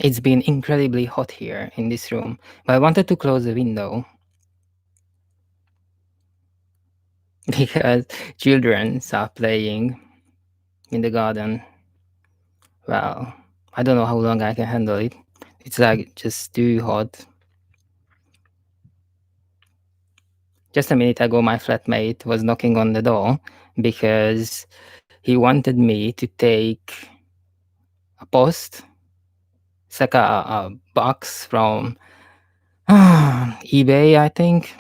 It's been incredibly hot here in this room, but I wanted to close the window because children are playing in the garden. Well, I don't know how long I can handle it. It's like just too hot. Just a minute ago, my flatmate was knocking on the door because he wanted me to take a post. It's like a box from eBay, I think,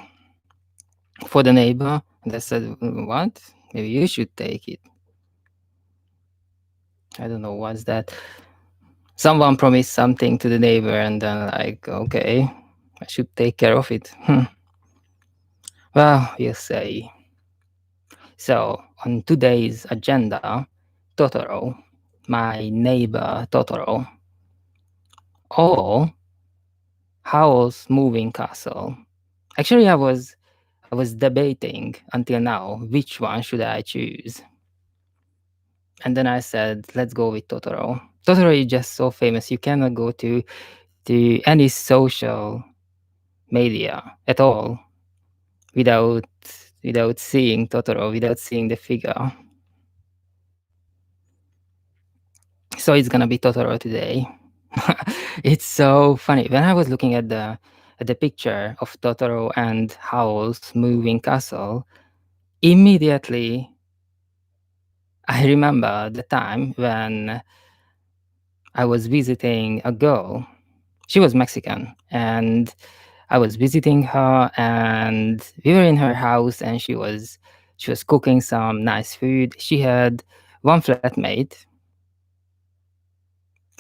for the neighbor. And I said, "What? Maybe you should take it." I don't know what's that. Someone promised something to the neighbor, and then like, okay, I should take care of it. Well, you say. So on today's agenda, Totoro, my neighbor Totoro, or Howl's Moving Castle. Actually, I was debating until now which one should I choose. And then I said, let's go with Totoro. Totoro is just so famous. You cannot go to any social media at all without without seeing Totoro, without seeing the figure. So it's gonna be Totoro today. It's so funny. When I was looking at the picture of Totoro and Howl's Moving Castle, immediately I remember the time when I was visiting a girl. She was Mexican, and I was visiting her, and we were in her house, and she was cooking some nice food. She had one flatmate.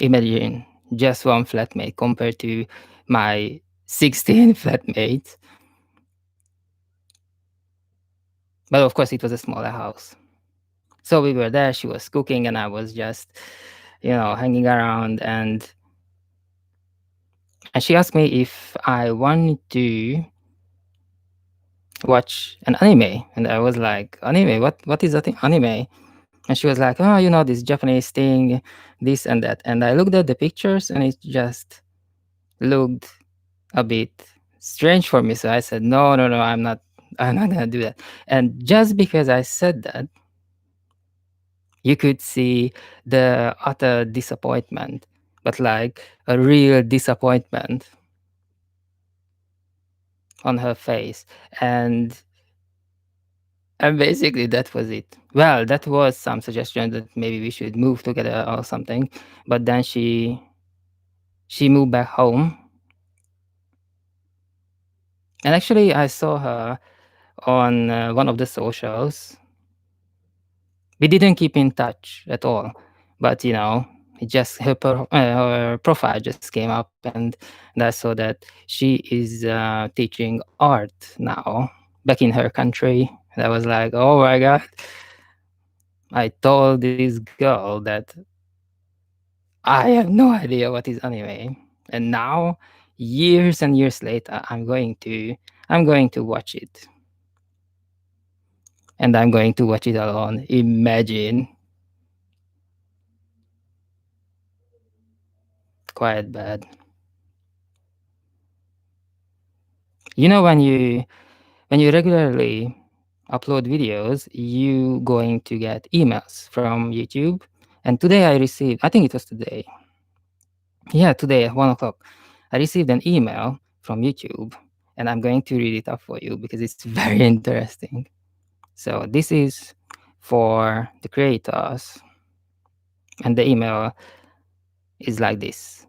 Imagine just one flatmate compared to my 16 flatmates. But of course, it was a smaller house. So we were there. She was cooking, and I was just, hanging around. And she asked me if I wanted to watch an anime, and I was like, "Anime? What is that anime?" And she was like, "Oh, this Japanese thing, this and that." And I looked at the pictures, and it just looked a bit strange for me. So I said, "No, no, no, I'm not gonna do that." And just because I said that, you could see the utter disappointment, but like a real disappointment on her face. And basically that was it. Well, that was some suggestion that maybe we should move together or something. But then she moved back home. And actually I saw her on one of the socials. We didn't keep in touch at all, but it just her profile just came up, and I saw that she is teaching art now back in her country. And I was like, oh my god! I told this girl that I have no idea what is anime, and now years and years later, I'm going to watch it, and I'm going to watch it alone. Imagine. Quite bad. When you regularly upload videos, you going to get emails from YouTube. And today I received, I think it was today. Yeah, today at 1 o'clock, I received an email from YouTube, and I'm going to read it up for you because it's very interesting. So this is for the creators, and the email is like this: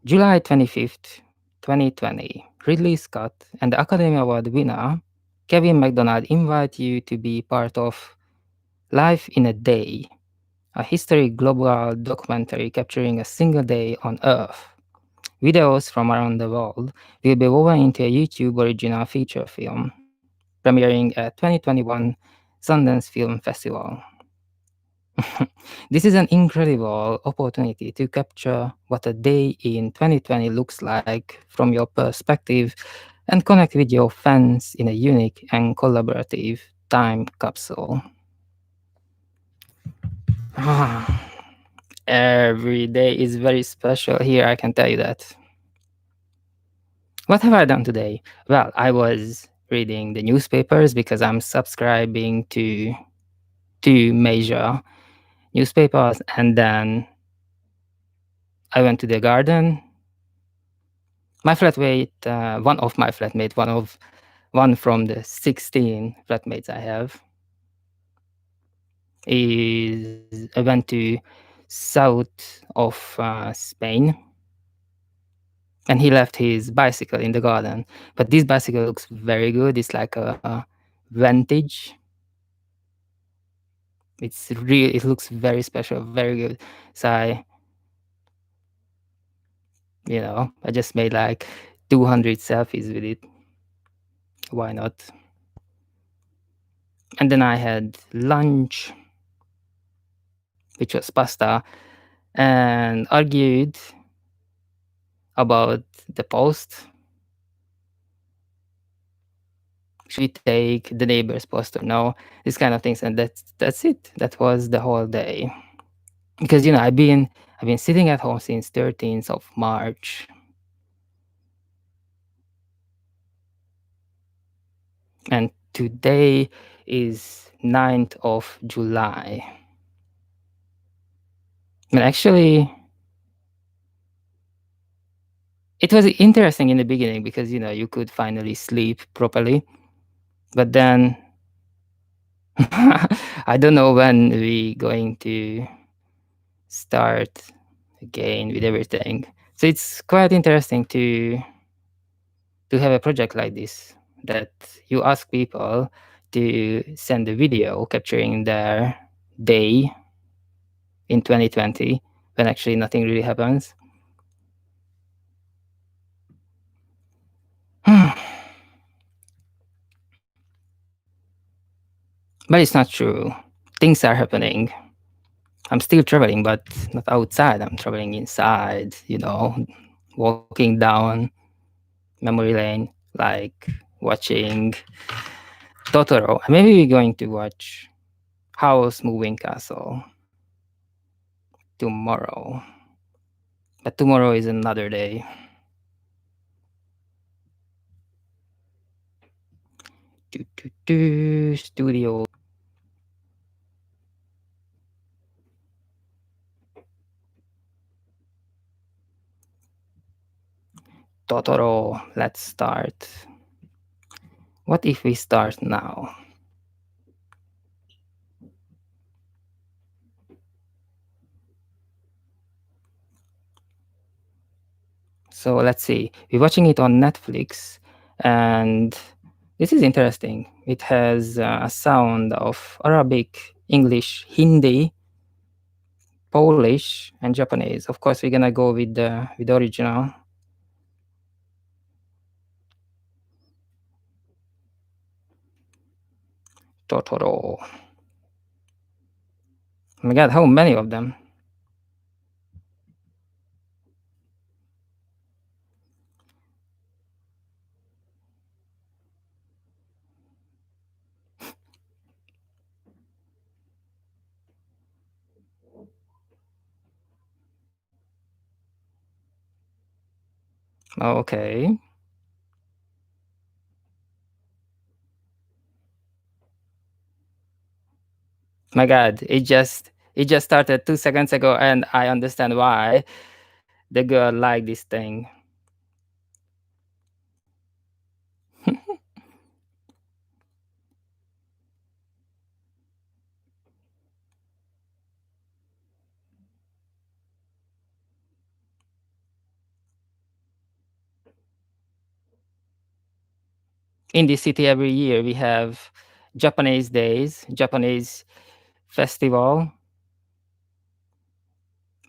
July 25th, 2020, Ridley Scott and the Academy Award winner Kevin MacDonald invite you to be part of Life in a Day, a historic global documentary capturing a single day on Earth. Videos from around the world will be woven into a YouTube original feature film, premiering at 2021 Sundance Film Festival. This is an incredible opportunity to capture what a day in 2020 looks like from your perspective and connect with your fans in a unique and collaborative time capsule. Every day is very special here, I can tell you that. What have I done today? Well, I was reading the newspapers because I'm subscribing to two major newspapers, and then I went to the garden. My flatmate, one of my flatmates, one from the 16 flatmates I have, is I went to south of Spain, and he left his bicycle in the garden. But this bicycle looks very good. It's like a vintage. It looks very special, very good. So I just made like 200 selfies with it. Why not? And then I had lunch, which was pasta, and argued about the post. Should we take the neighbor's post or no? These kind of things, and that's it. That was the whole day. Because I've been sitting at home since 13th of March, and today is 9th of July. And actually, it was interesting in the beginning because you could finally sleep properly, but then I don't know when we going to start again with everything. So it's quite interesting to have a project like this, that you ask people to send a video capturing their day in 2020 when actually nothing really happens. But it's not true. Things are happening. I'm still traveling, but not outside. I'm traveling inside, walking down memory lane, like watching Totoro. Maybe we're going to watch House Moving Castle tomorrow. But tomorrow is another day. Studio Totoro. Let's start. What if we start now? So let's see. We're watching it on Netflix, and this is interesting. It has a sound of Arabic, English, Hindi, Polish, and Japanese. Of course, we're gonna go with the original. Totoro. Oh my god, how many of them? Okay. My god, it just started 2 seconds ago, and I understand why the girl liked this thing. In this city, every year we have Japanese days, Japanese festival,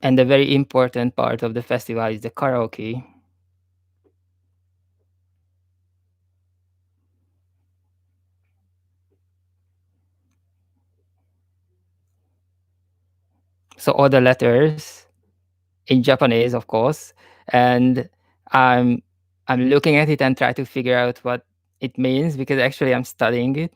and the very important part of the festival is the karaoke. So all the letters in Japanese, of course, and I'm I'm looking at it and try to figure out what it means because actually I'm studying it.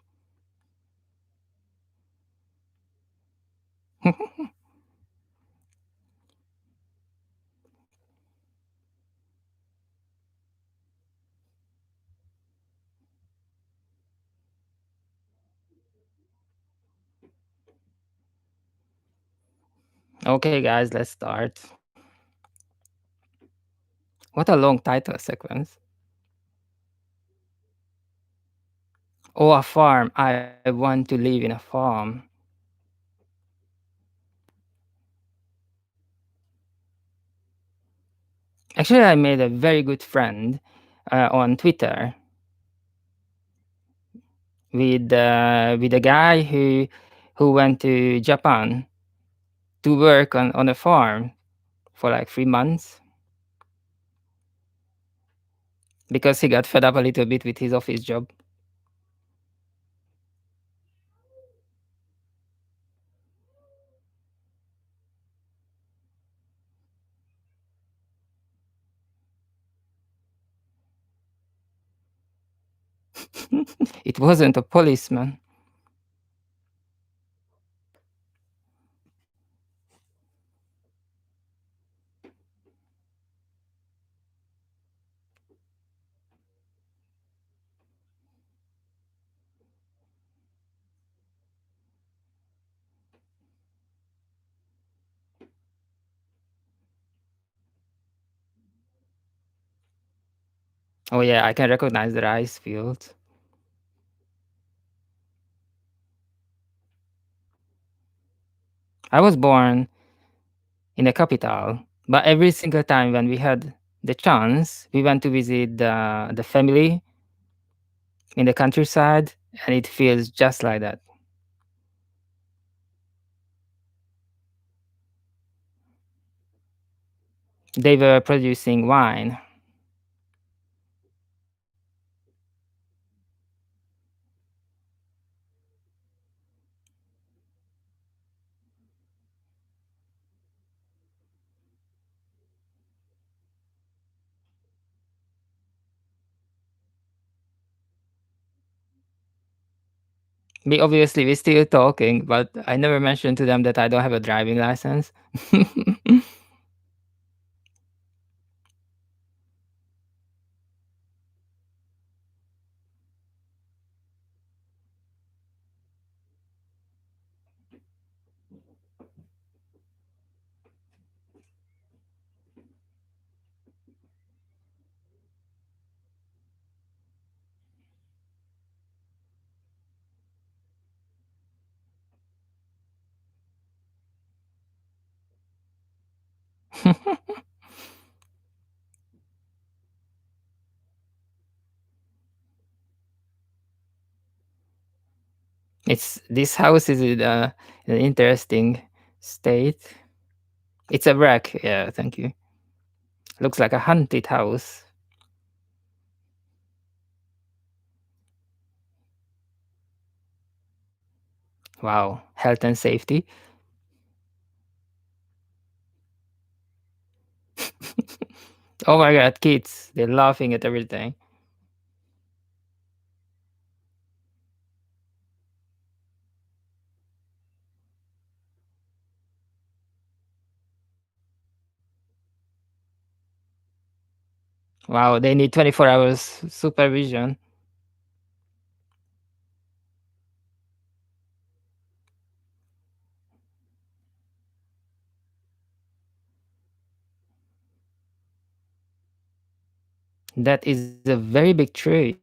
Okay, guys, let's start. What a long title sequence. Oh, a farm. I want to live in a farm. Actually, I made a very good friend on Twitter with a guy who went to Japan to work on a farm for like 3 months because he got fed up a little bit with his office job. It wasn't a policeman. Oh yeah, I can recognize the rice fields. I was born in the capital, but every single time when we had the chance, we went to visit the family in the countryside, and it feels just like that. They were producing wine. We're still talking, but I never mentioned to them that I don't have a driving license. It's this house is in an interesting state. It's a wreck. Yeah, thank you. Looks like a haunted house. Wow, health and safety. Oh my god, kids, they're laughing at everything. Wow, they need 24 hours supervision. That is a very big tree.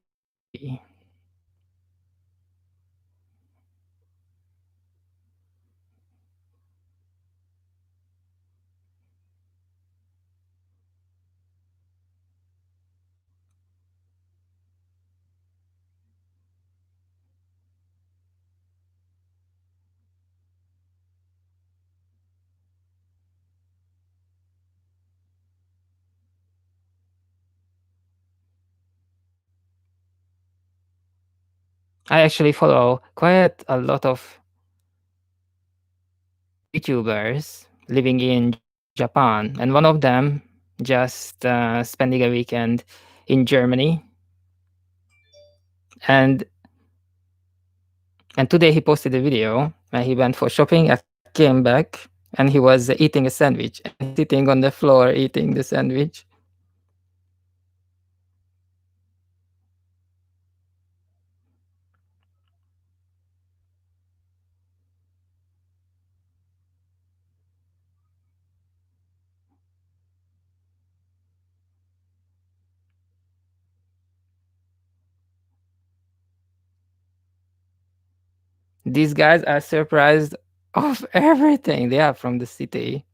I actually follow quite a lot of YouTubers living in Japan, and one of them just spending a weekend in Germany, and and today he posted a video where he went for shopping and came back, and he was eating a sandwich and sitting on the floor eating the sandwich. These guys are surprised of everything. They are from the city.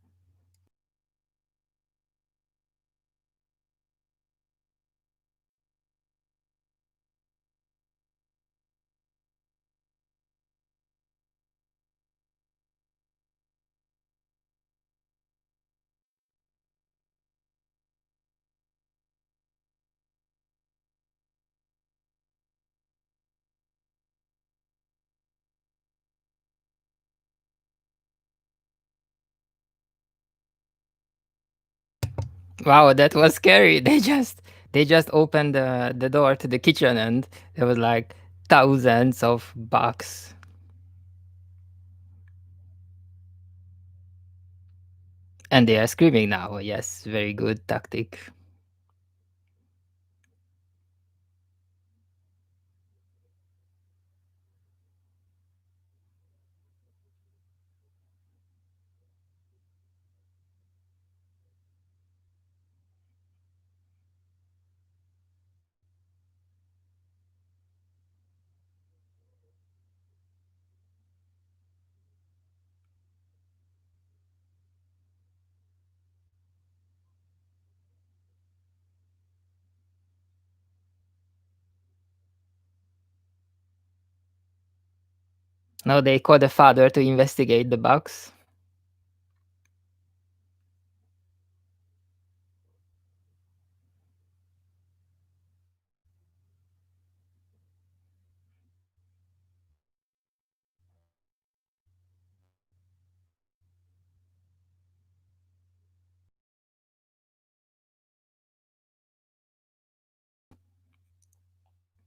Wow, that was scary. They just opened the door to the kitchen and there was like thousands of bugs. And they are screaming now. Yes, very good tactic. Now they call the father to investigate the bugs.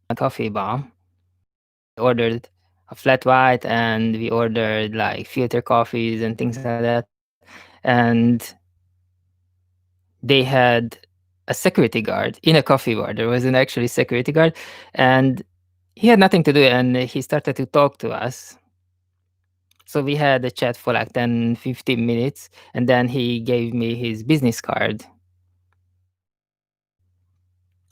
A coffee bar. We ordered a flat white and we ordered like filter coffees and things like that. And they had a security guard in a coffee bar. There was an actually security guard, and he had nothing to do, and he started to talk to us. So we had a chat for like 10, 15 minutes, and then he gave me his business card.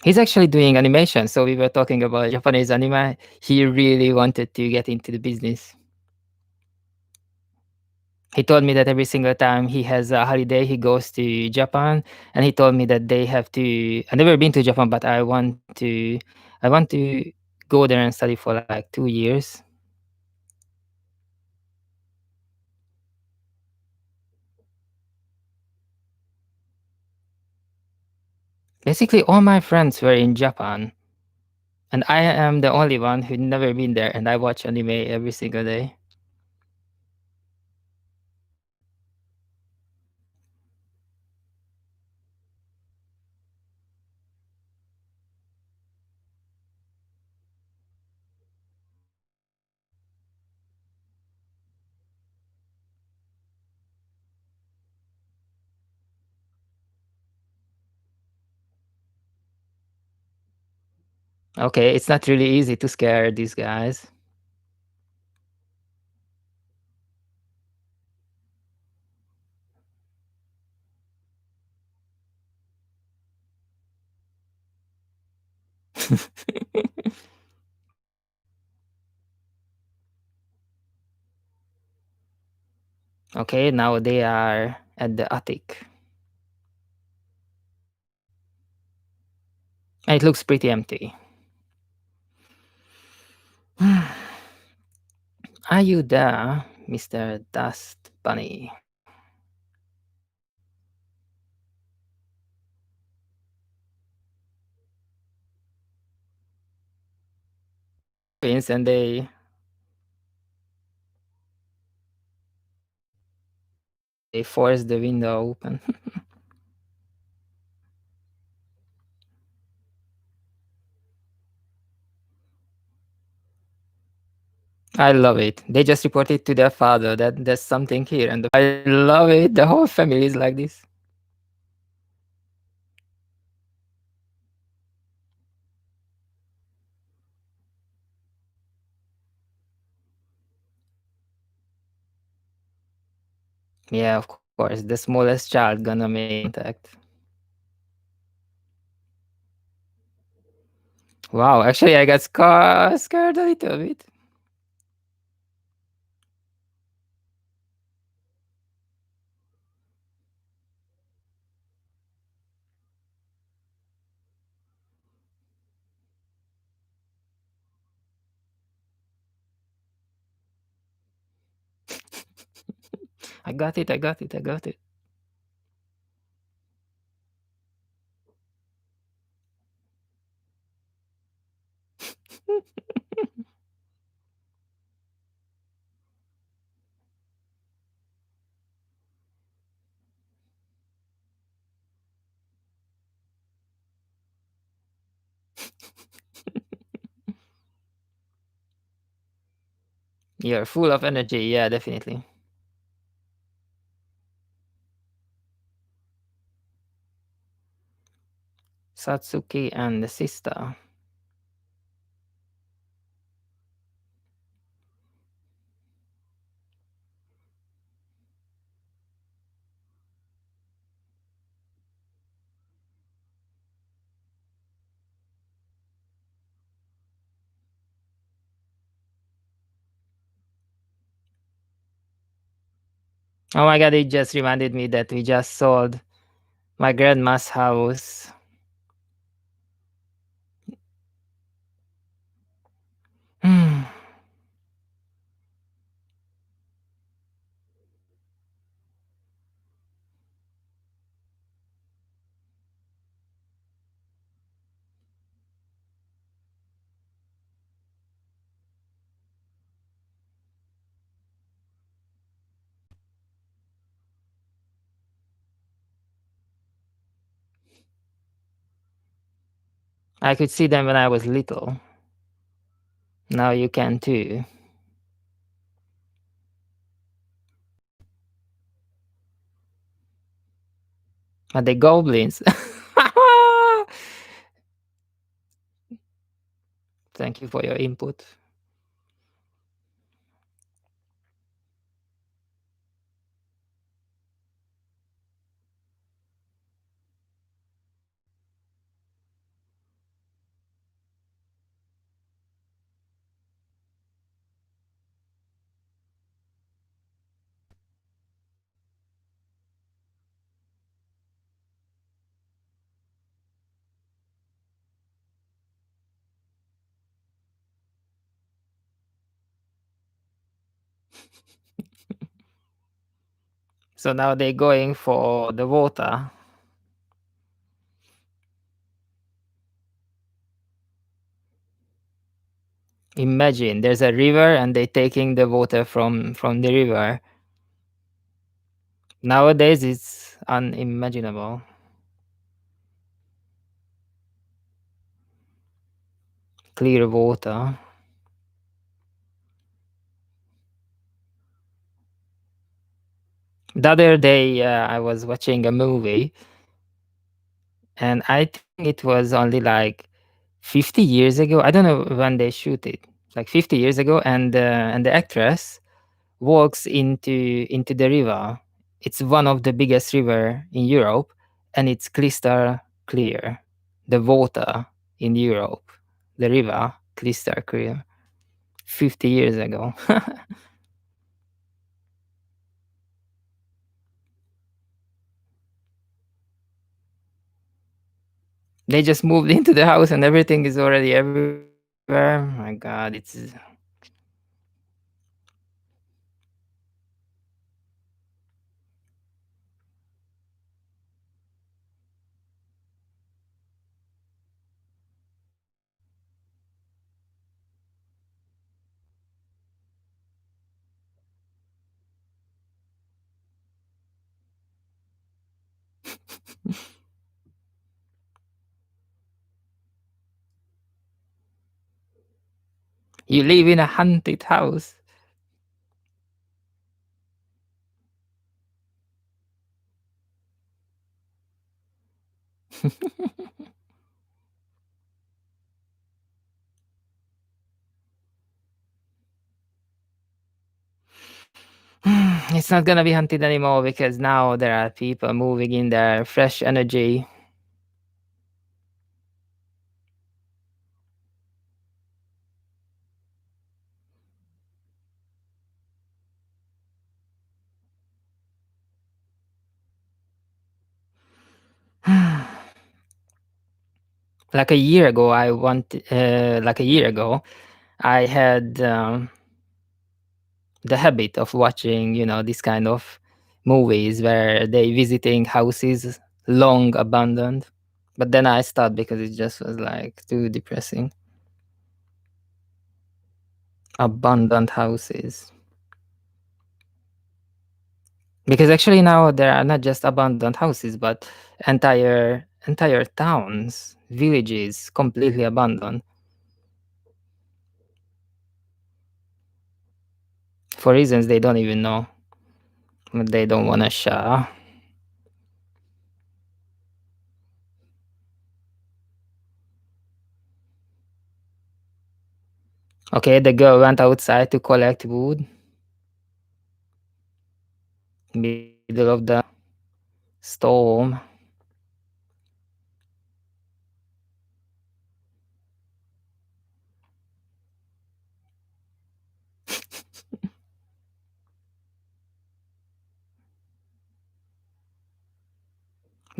He's actually doing animation, so we were talking about Japanese anime. He really wanted to get into the business. He told me that every single time he has a holiday, he goes to Japan, and he told me that they have to. I've never been to Japan, but I want to go there and study for like 2 years. Basically, all my friends were in Japan, and I am the only one who never been there, and I watch anime every single day. Okay, it's not really easy to scare these guys. Okay, now they are at the attic. And it looks pretty empty. Are you there, Mr. Dust Bunny? Pins and they force the window open. I love it. They just reported to their father that there's something here, and I love it. The whole family is like this. Yeah, of course. The smallest child gonna make contact. Wow, actually, I got scared a little bit. I got it. I got it. I got it. You're full of energy. Yeah, definitely. Satsuki and the sister. Oh my god, it just reminded me that we just sold my grandma's house. Hmm. I could see them when I was little. Now you can too. Are they goblins? Thank you for your input. So now they're going for the water. Imagine there's a river and they're taking the water from the river. Nowadays it's unimaginable. Clear water. The other day I was watching a movie and I think it was only like 50 years ago. I don't know when they shoot it. Like 50 years ago, and the actress walks into the river. It's one of the biggest river in Europe, and it's crystal clear. The water in Europe, the river, crystal clear. 50 years ago. They just moved into the house and everything is already everywhere. My God, it's you live in a haunted house. It's not gonna be hunted anymore because now there are people moving in there, fresh energy. Like a year ago, like a year ago, I had the habit of watching, this kind of movies where they visiting houses long abandoned. But then I stopped because it just was like too depressing. Abandoned houses. Because actually now there are not just abandoned houses, but entire towns, villages completely abandoned for reasons they don't even know. They don't want to share. Okay, the girl went outside to collect wood, middle of the storm.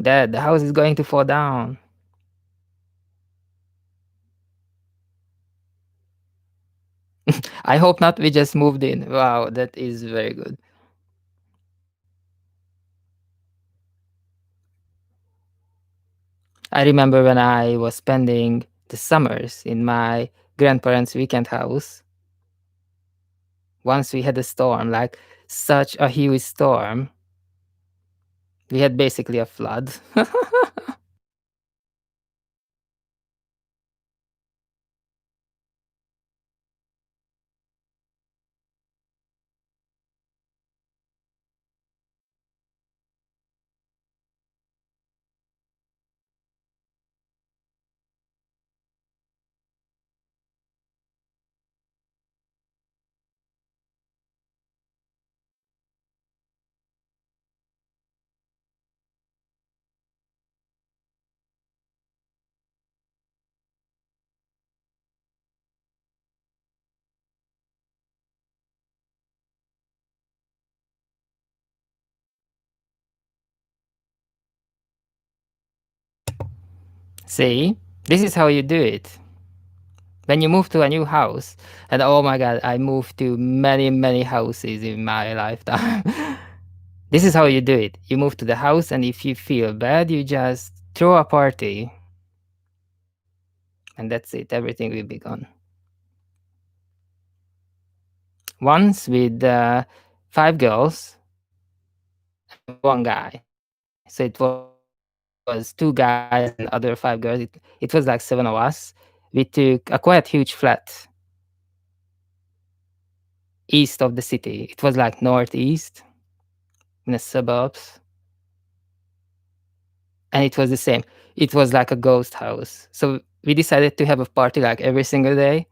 Dad, the house is going to fall down. I hope not. We just moved in. Wow, that is very good. I remember when I was spending the summers in my grandparents' weekend house. Once we had a storm, like such a huge storm. We had basically a flood. See, this is how you do it. When you move to a new house, and oh my god, I moved to many houses in my lifetime. This is how you do it. You move to the house, and if you feel bad, you just throw a party, and that's it. Everything will be gone. Once with 5 girls and one guy. So it was 2 guys and other 5 girls. It was like 7 of us. We took a quite huge flat east of the city. It was like northeast in the suburbs. And it was the same. It was like a ghost house. So we decided to have a party like every single day.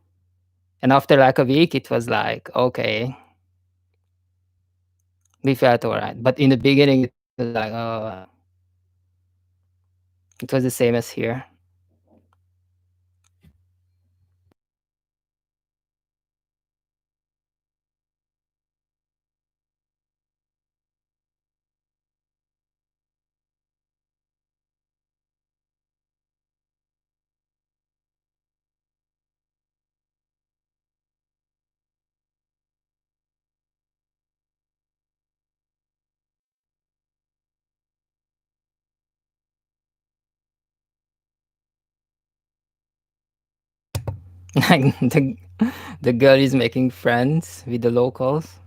And after like a week, it was like, okay, we felt all right. But in the beginning, it was like, oh, it was the same as here. Like the girl is making friends with the locals.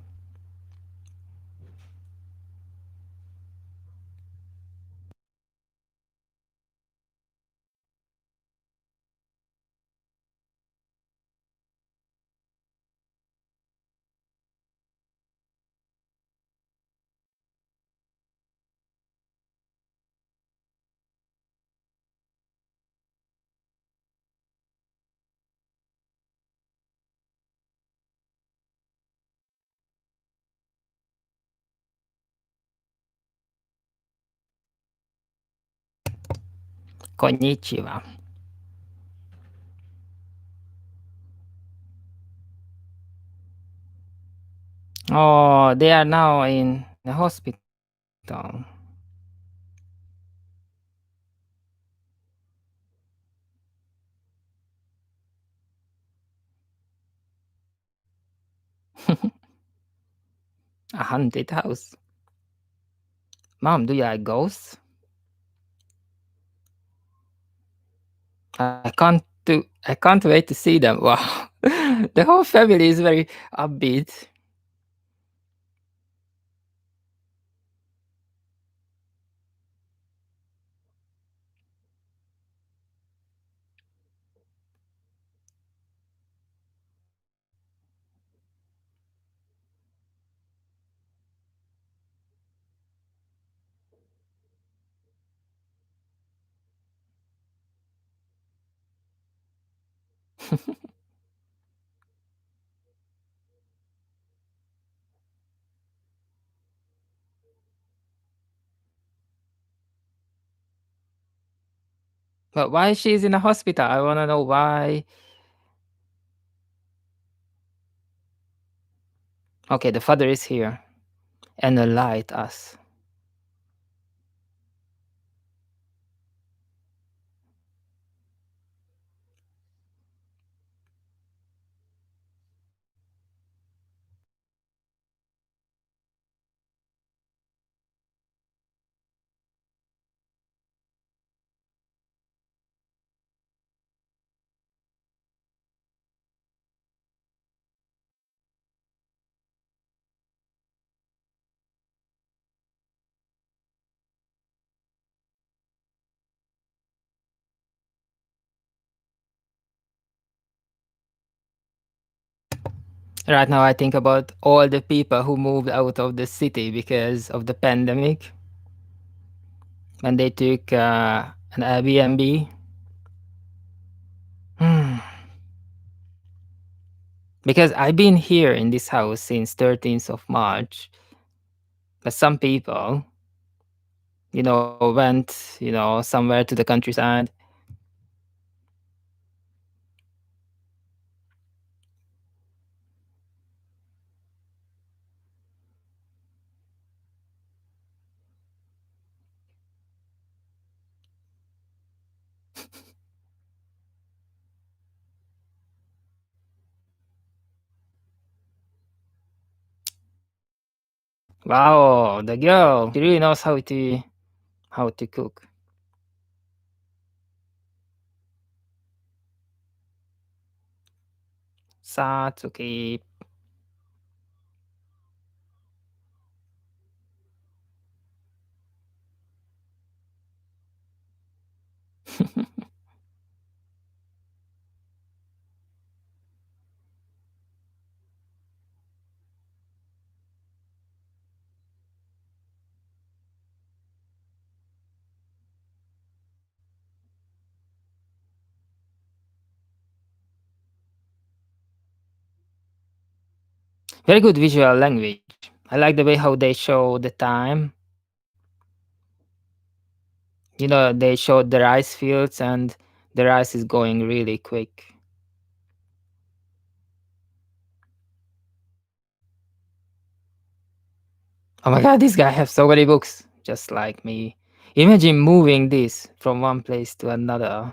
Konnichiwa. Oh, they are now in the hospital. A haunted house. Mom, do you like ghosts? I can't wait to see them. Wow. The whole family is very upbeat. But why she's in a hospital? I wanna know why. Okay, the father is here and a light us. Right now, I think about all the people who moved out of the city because of the pandemic when they took an Airbnb. Hmm. Because I've been here in this house since 13th of March, but some people, went, somewhere to the countryside. Wow, the girl, she really knows how to cook. Satsuki. Very good visual language. I like the way how they show the time. They showed the rice fields and the rice is going really quick. Oh my god, this guy has so many books, just like me. Imagine moving this from one place to another.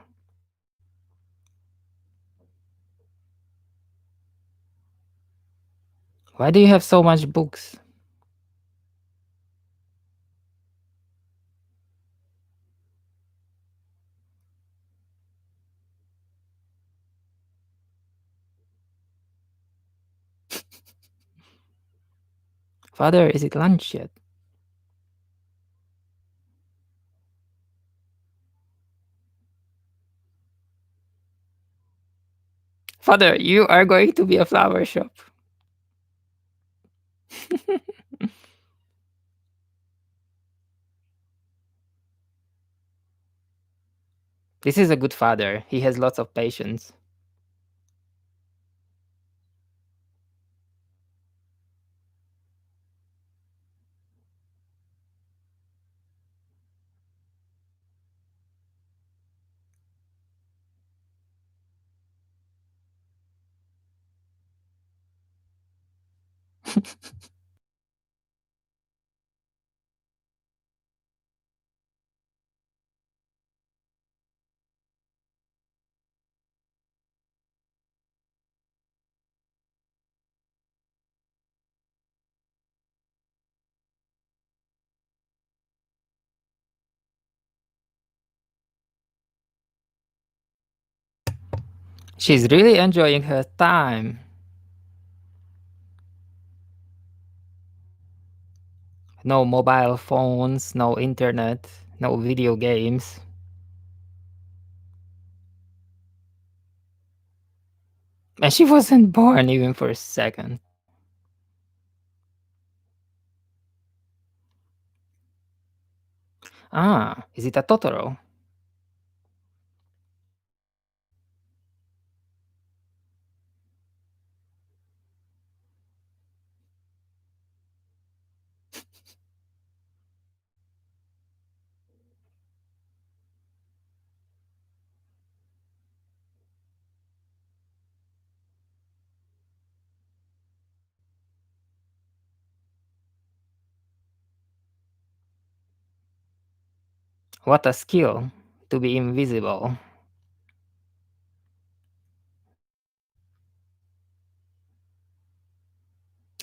Why do you have so much books? Father, is it lunch yet? Father, you are going to be a flower shop. This is a good father. He has lots of patience. She's really enjoying her time. No mobile phones, no internet, no video games. And she wasn't born even for a second. Ah, is it a Totoro? What a skill to be invisible.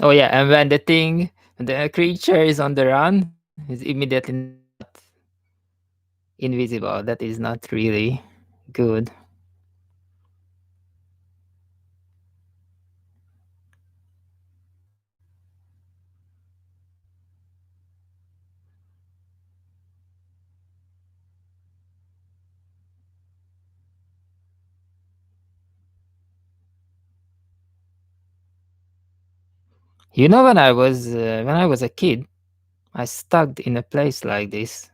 Oh yeah, and when the creature is on the run, is immediately not invisible. That is not really good. You know, when I was a kid, I stuck in a place like this.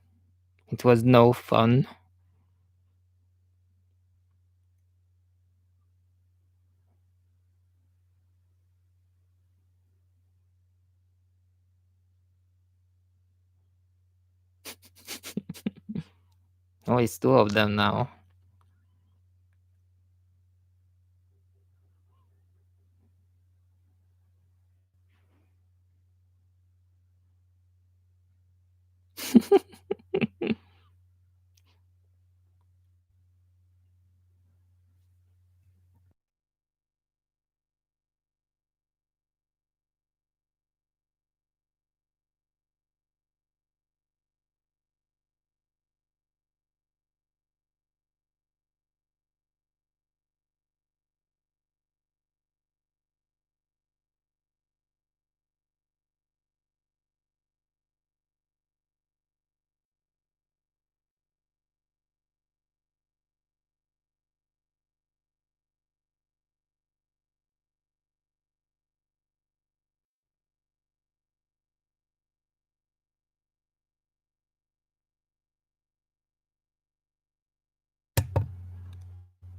It was no fun. Oh, it's two of them now.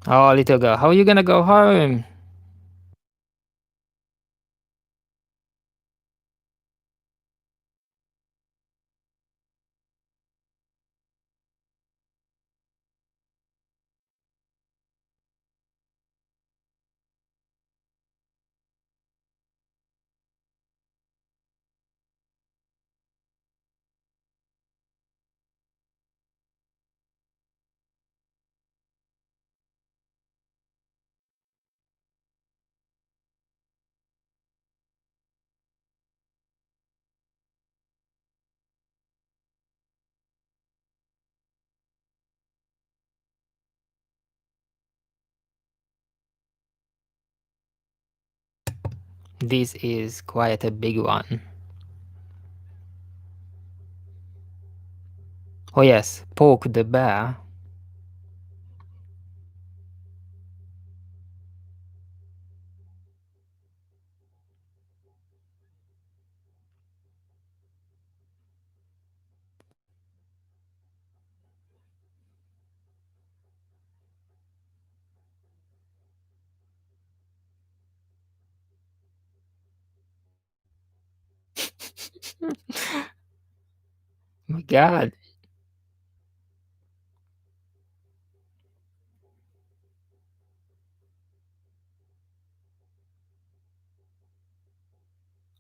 Oh, little girl, how are you gonna go home? This is quite a big one. Oh yes, poke the bear. My God,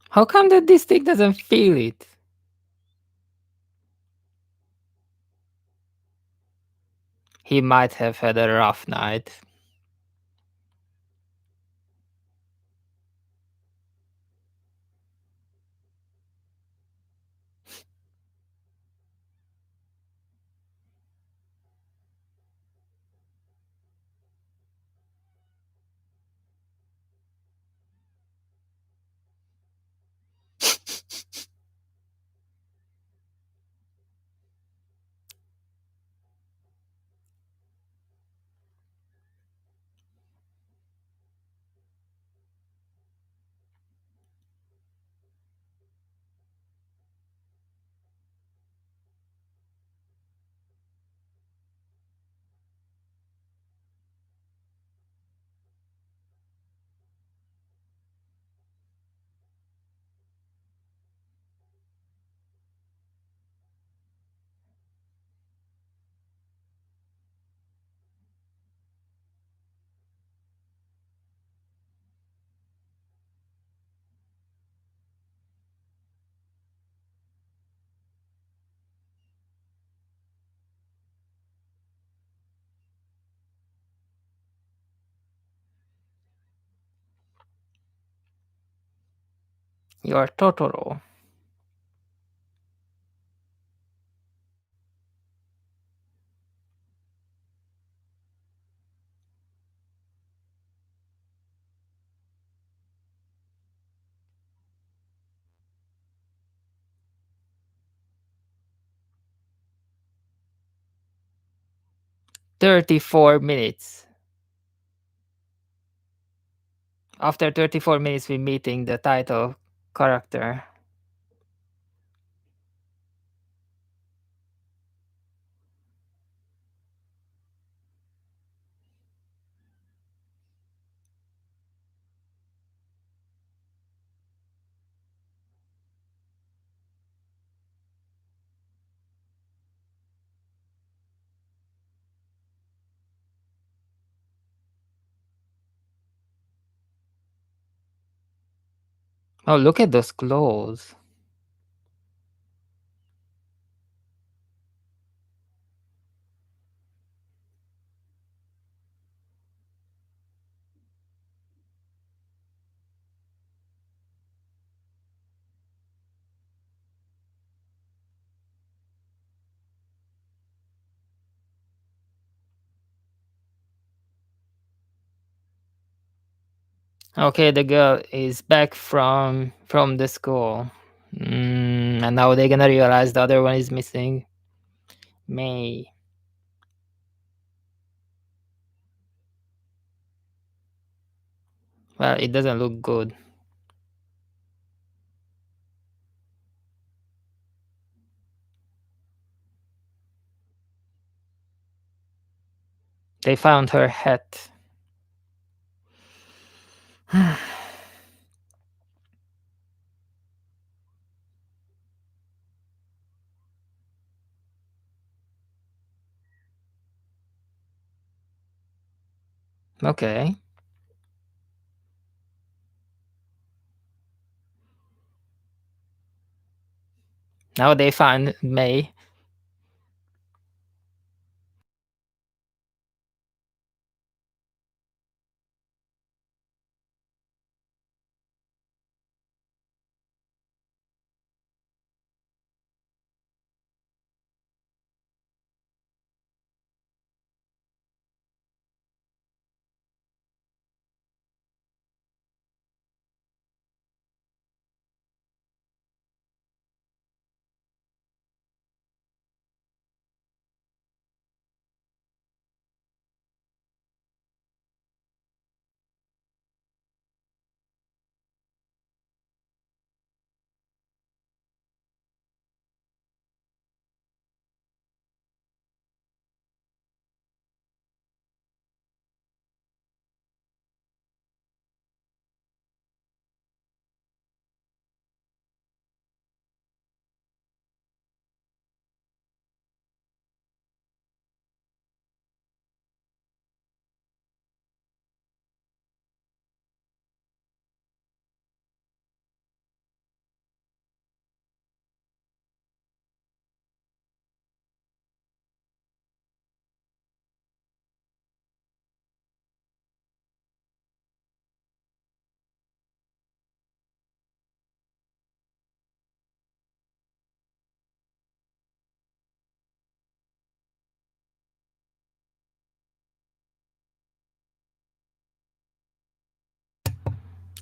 how come that this thing doesn't feel it? He might have had a rough night. You're Totoro. "34 minutes." After 34 minutes, we're meeting the title character. Oh, look at those clothes. Okay, the girl is back from the school. And now they're gonna realize the other one is missing. May. Well, it doesn't look good. They found her hat. Okay. Now they found May.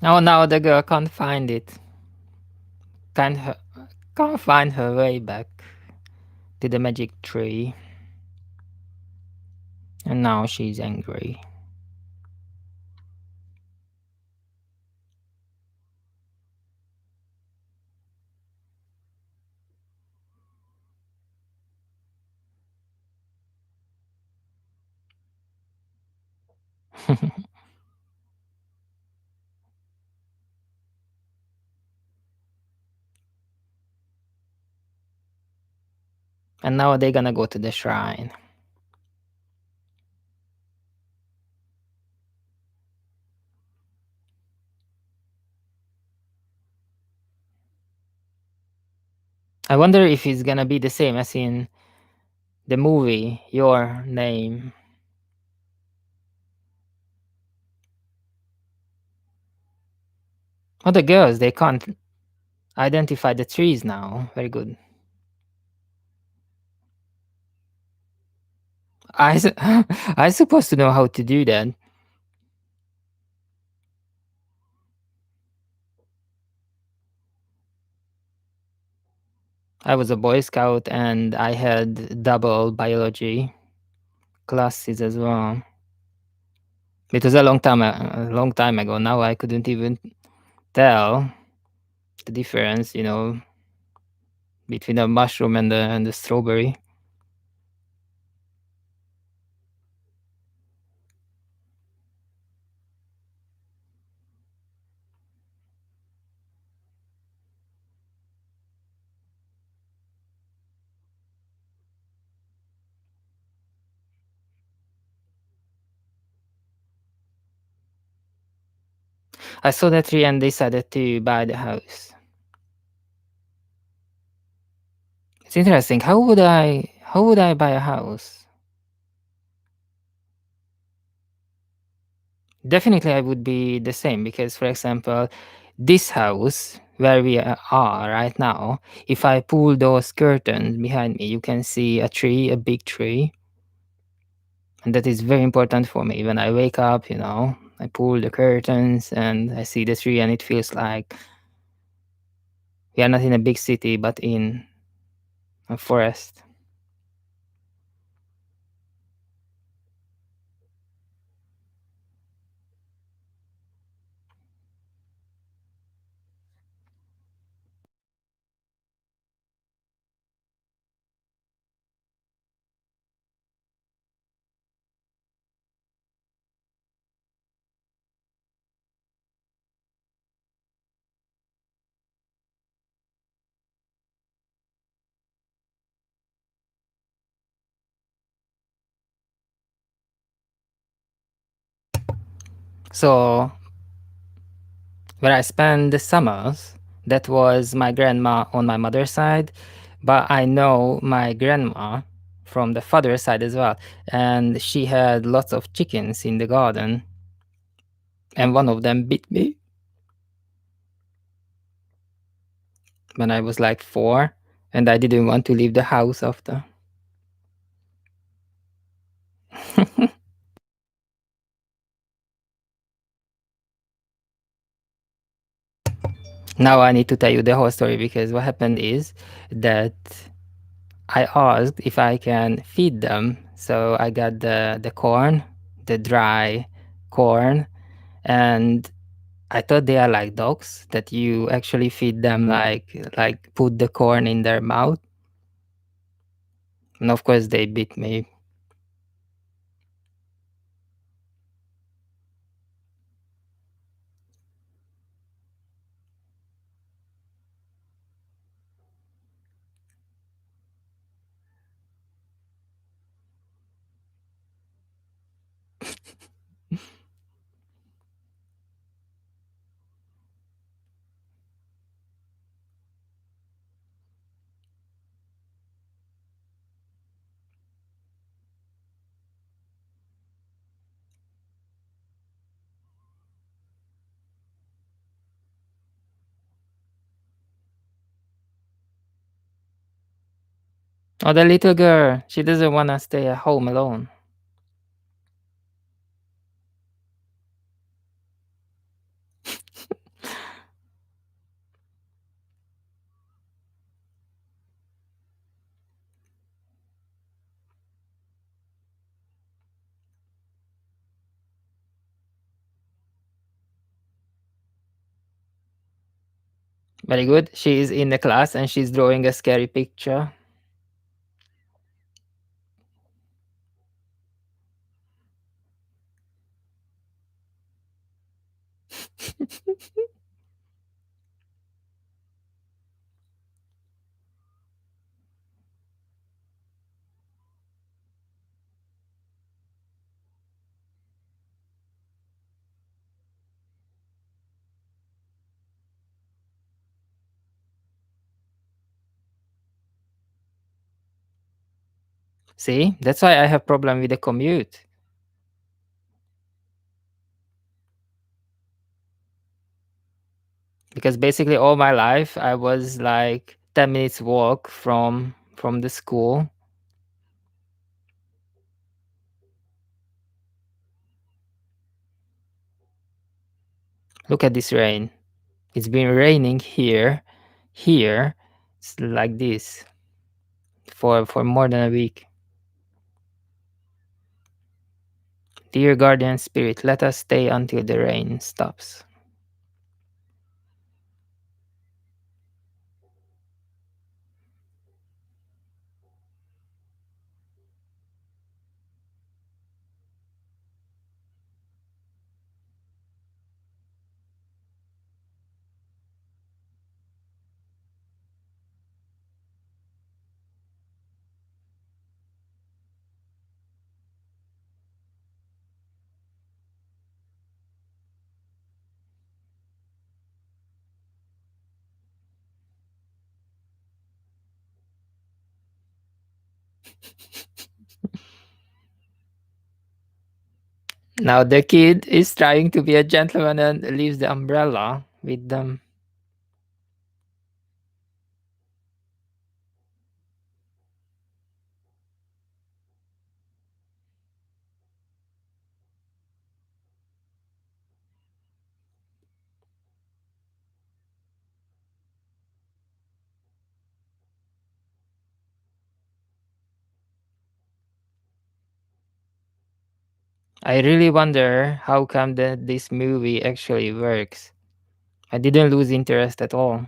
Oh, now the girl can't find it. Can't her, can't find her way back to the magic tree. And now she's angry. And now they're gonna go to the shrine. I wonder if it's gonna be the same as in the movie, Your Name. Oh, the girls, they can't identify the trees now. Very good. I supposed to know how to do that. I was a Boy Scout and I had double biology classes as well. It was a long time ago. Now I couldn't even tell the difference, between the mushroom and the strawberry. I saw the tree and decided to buy the house. It's interesting. How would I buy a house? Definitely I would be the same because, for example, this house where we are right now, if I pull those curtains behind me, you can see a tree, a big tree, and that is very important for me. When I wake up, I pull the curtains and I see the tree, and it feels like we are not in a big city but in a forest. So where I spent the summers, that was my grandma on my mother's side, but I know my grandma from the father's side as well, and she had lots of chickens in the garden, and one of them bit me when I was like 4, and I didn't want to leave the house after. Now I need to tell you the whole story because what happened is that I asked if I can feed them. So I got the corn, the dry corn, and I thought they are like dogs that you actually feed them like put the corn in their mouth. And of course they bit me. Oh, the little girl, she doesn't want to stay at home alone. Very good. She is in the class and she's drawing a scary picture. See, that's why I have problem with the commute. because basically all my life I was like 10 minutes walk from the school. Look at this rain. It's been raining here. It's like this for more than a week. Dear guardian spirit, let us stay until the rain stops. Now the kid is trying to be a gentleman and leaves the umbrella with them. I really wonder how come that this movie actually works. I didn't lose interest at all.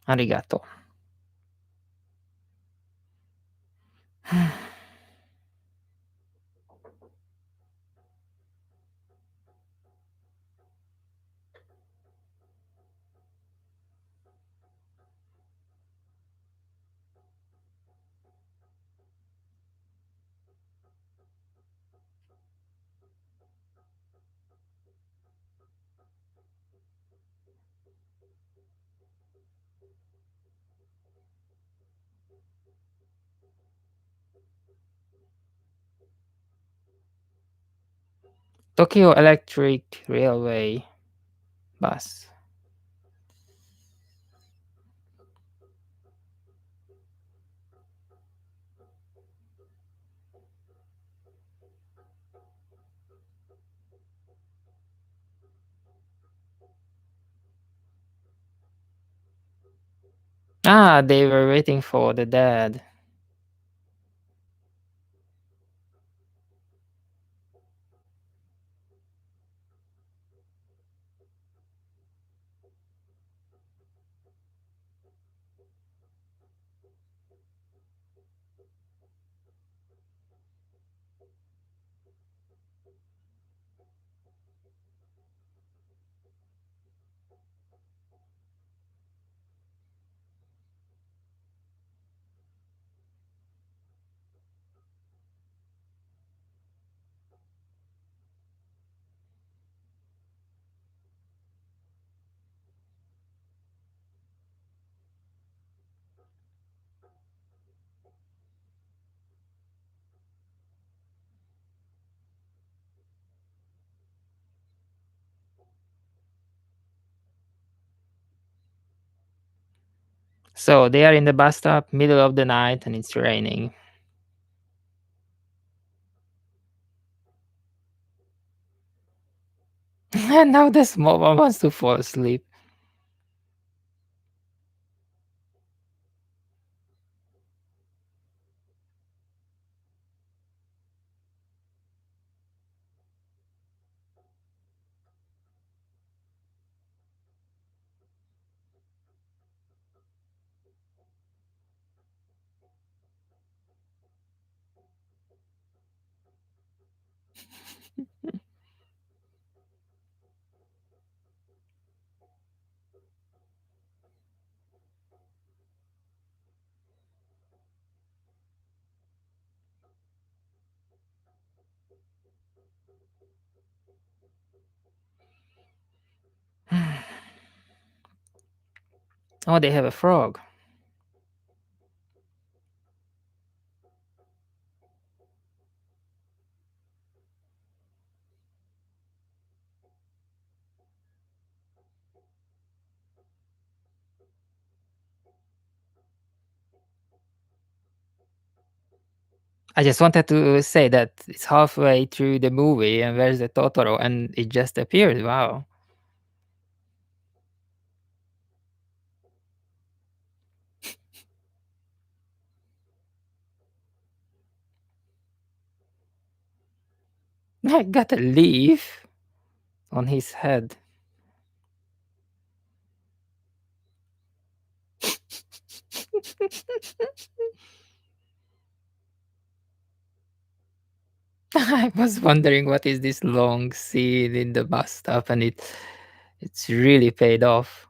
Arigato. Tokyo Electric Railway bus. Ah, they were waiting for the dad. So they are in the bus stop, middle of the night, and it's raining. And now the small one wants to fall asleep. Oh, they have a frog. I just wanted to say that it's halfway through the movie, and where's the Totoro? And it just appeared. Wow. I got a leaf on his head. I was wondering what is this long scene in the bus stop, and it's really paid off.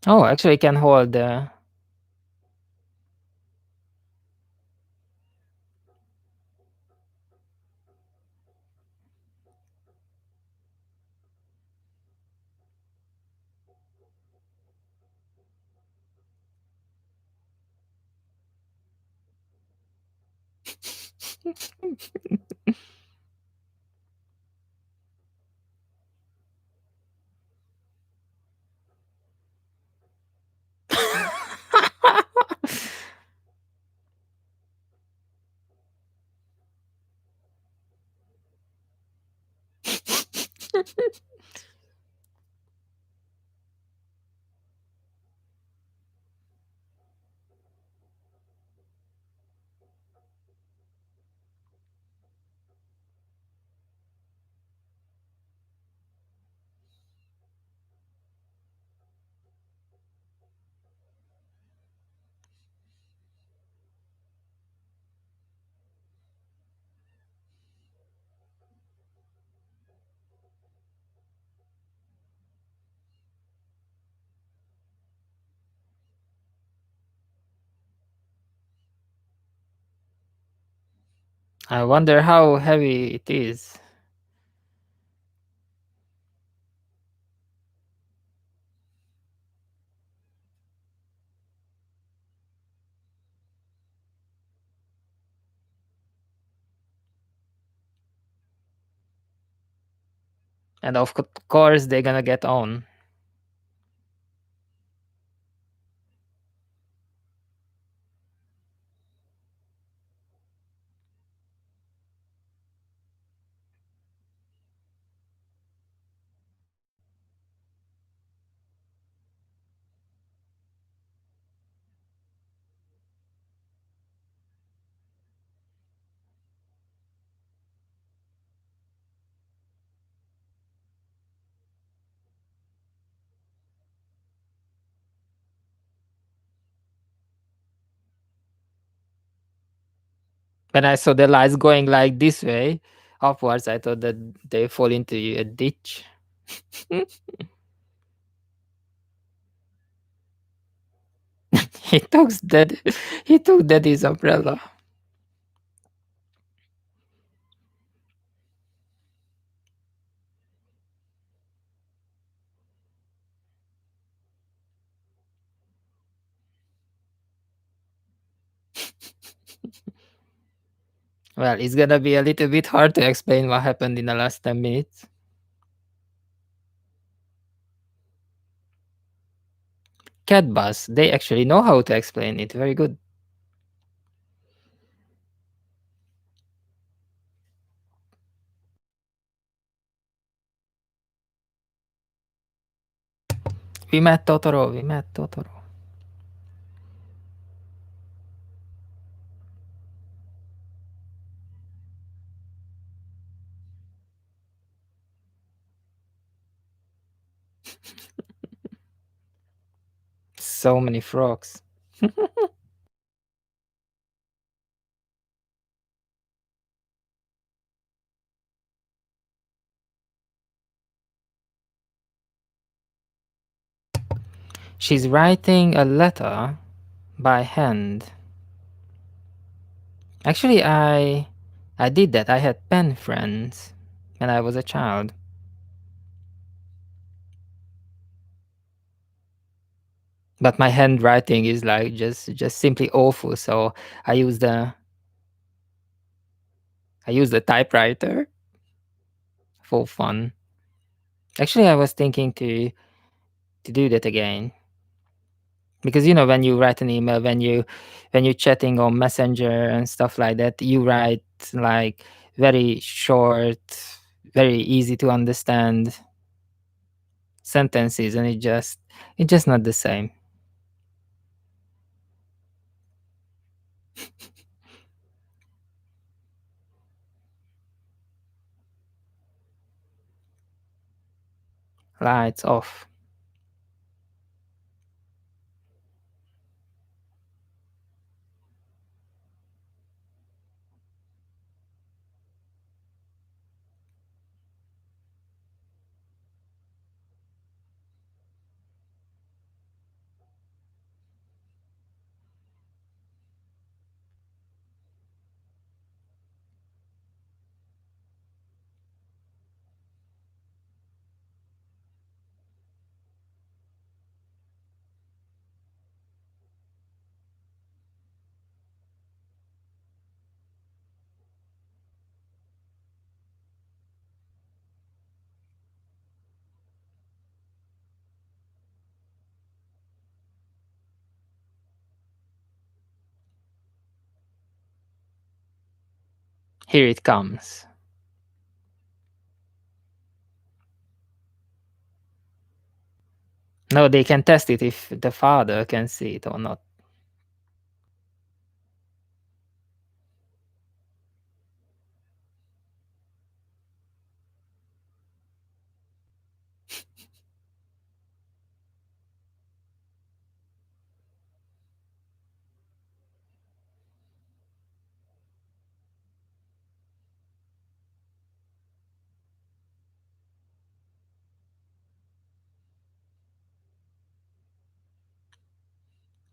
Oh, actually, I can hold the. I wonder how heavy it is. And of course, they're gonna get on. When I saw the lights going like this way, upwards, I thought that they fall into a ditch. He took that. He took Daddy's umbrella. Well, it's gonna be a little bit hard to explain what happened in the last 10 minutes. Cat bus, they actually know how to explain it. Very good. We met Totoro. We met Totoro. So many frogs. She's writing a letter by hand. Actually, I did that. I had pen friends when I was a child. But my handwriting is like just simply awful. So I use the I use the typewriter for fun. Actually, I was thinking to do that again because when you write an email, when you're chatting on Messenger and stuff like that, you write like very short, very easy to understand sentences, and it's just not the same. Lights off. Here it comes. No, they can test it if the father can see it or not.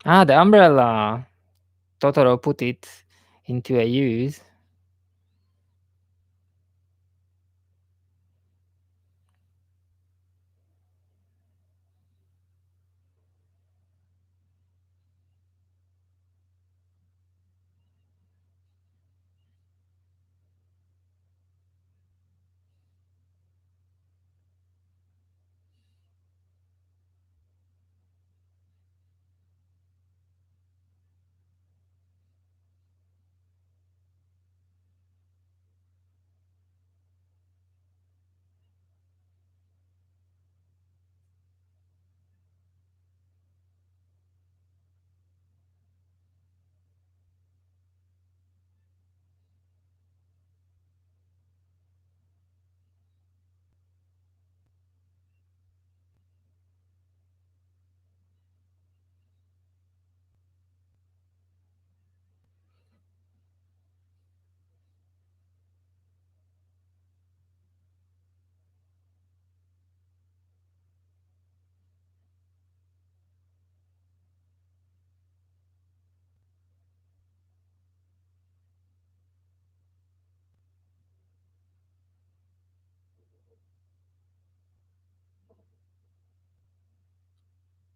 Ah, the umbrella. Totoro put it into a use.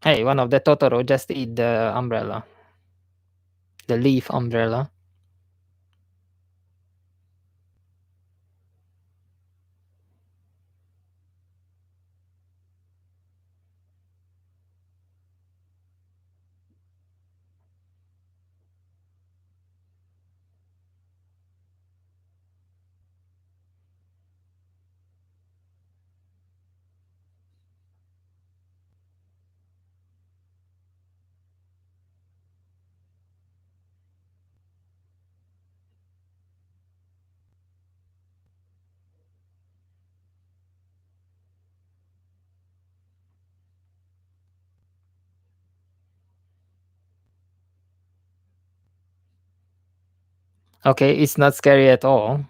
Hey, one of the Totoro just eat the umbrella. The leaf umbrella. Okay, it's not scary at all.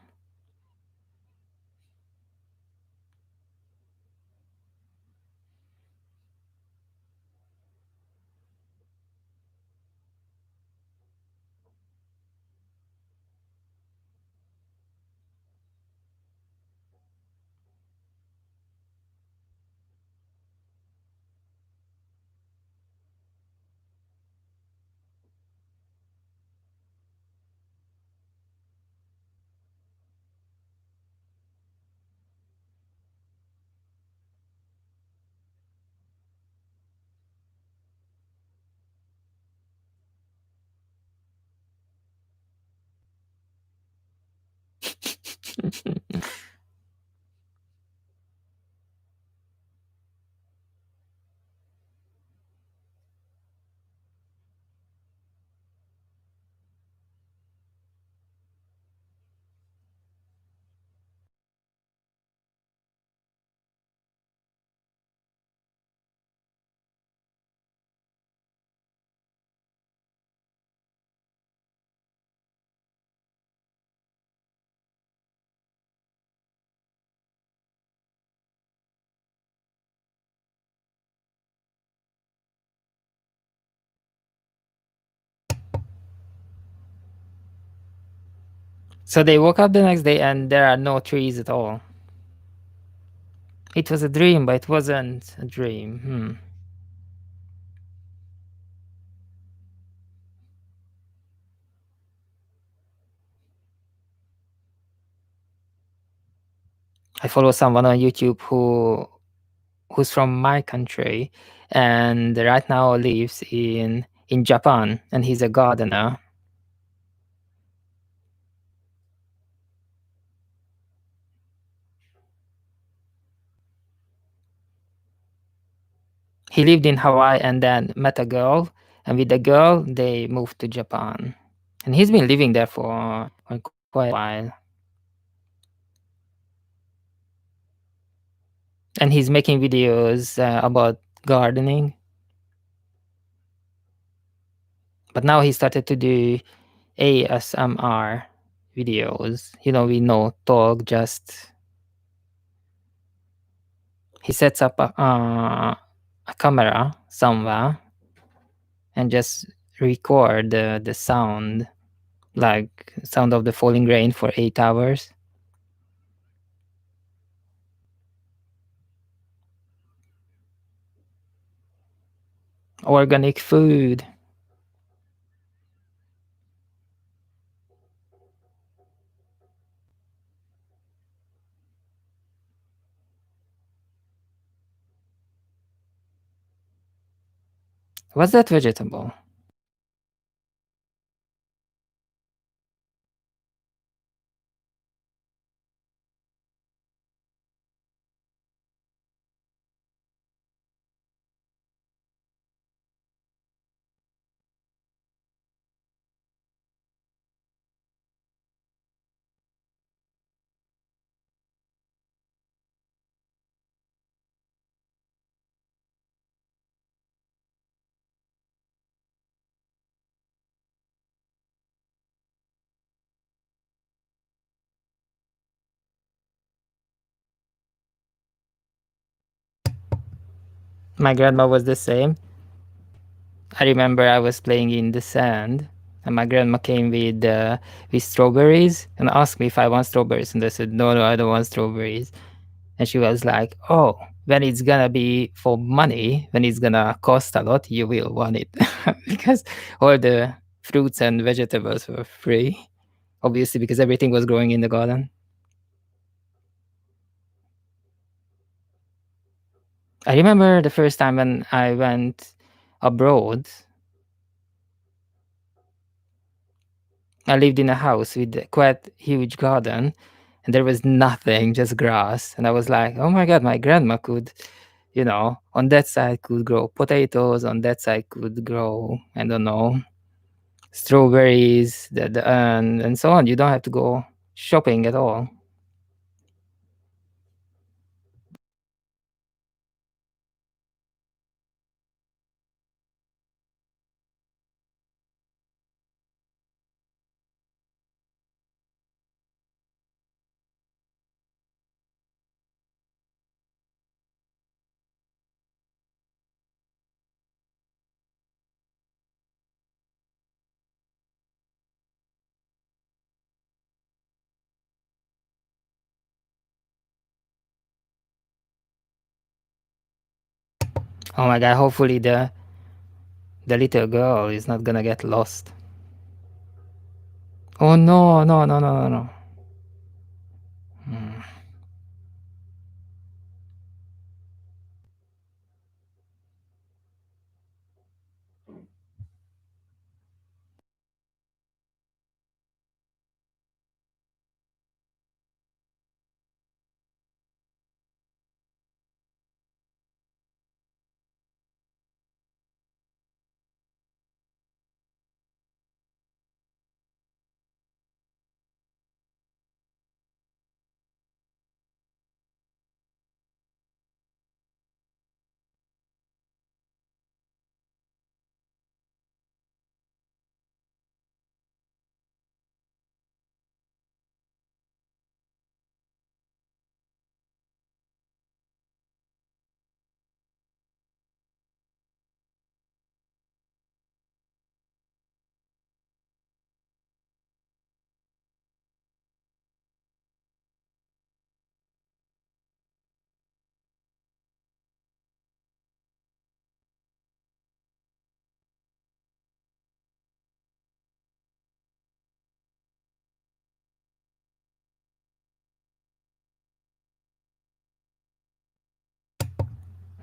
So they woke up the next day and there are no trees at all. It was a dream, but it wasn't a dream. I follow someone on YouTube who's from my country and right now lives in Japan, and he's a gardener. He lived in Hawaii and then met a girl, and with the girl they moved to Japan. And he's been living there for quite a while. And he's making videos about gardening. But now he started to do ASMR videos. We know talk, just he sets up a camera somewhere and just record the sound, like sound of the falling rain for 8 hours. Organic food. What's that vegetable? My grandma was the same. I remember I was playing in the sand, and my grandma came with strawberries and asked me if I want strawberries, and I said no, no, I don't want strawberries. And she was like, "Oh, when it's gonna be for money, when it's gonna cost a lot, you will want it," because all the fruits and vegetables were free, obviously because everything was growing in the garden. I remember the first time when I went abroad. I lived in a house with a quite huge garden, and there was nothing, just grass. And I was like, "Oh my god, my grandma could, on that side could grow potatoes, on that side could grow, I don't know, strawberries, and so on. You don't have to go shopping at all." Oh my god, hopefully the little girl is not gonna get lost. Oh no, no, no, no, no, no. Hmm.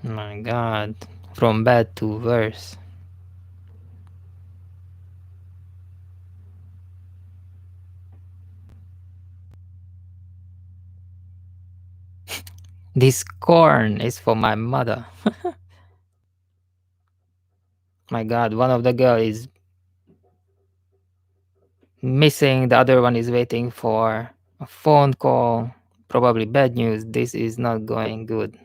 My god. From bad to worse. This corn is for my mother. My god, one of the girl is missing, the other one is waiting for a phone call. Probably bad news. This is not going good.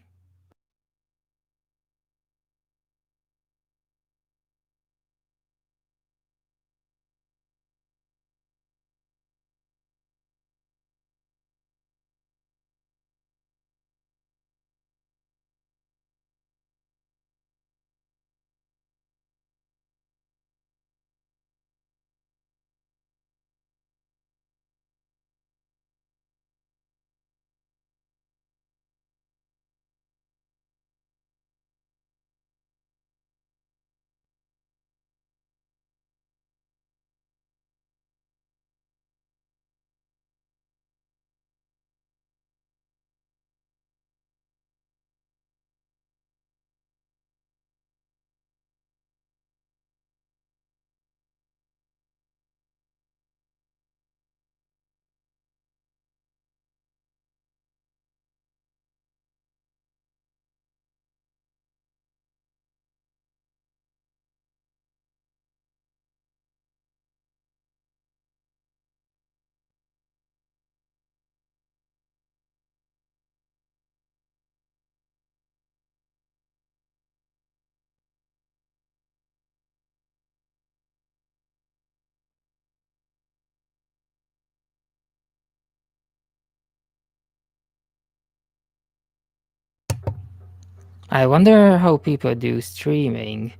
I wonder how people do streaming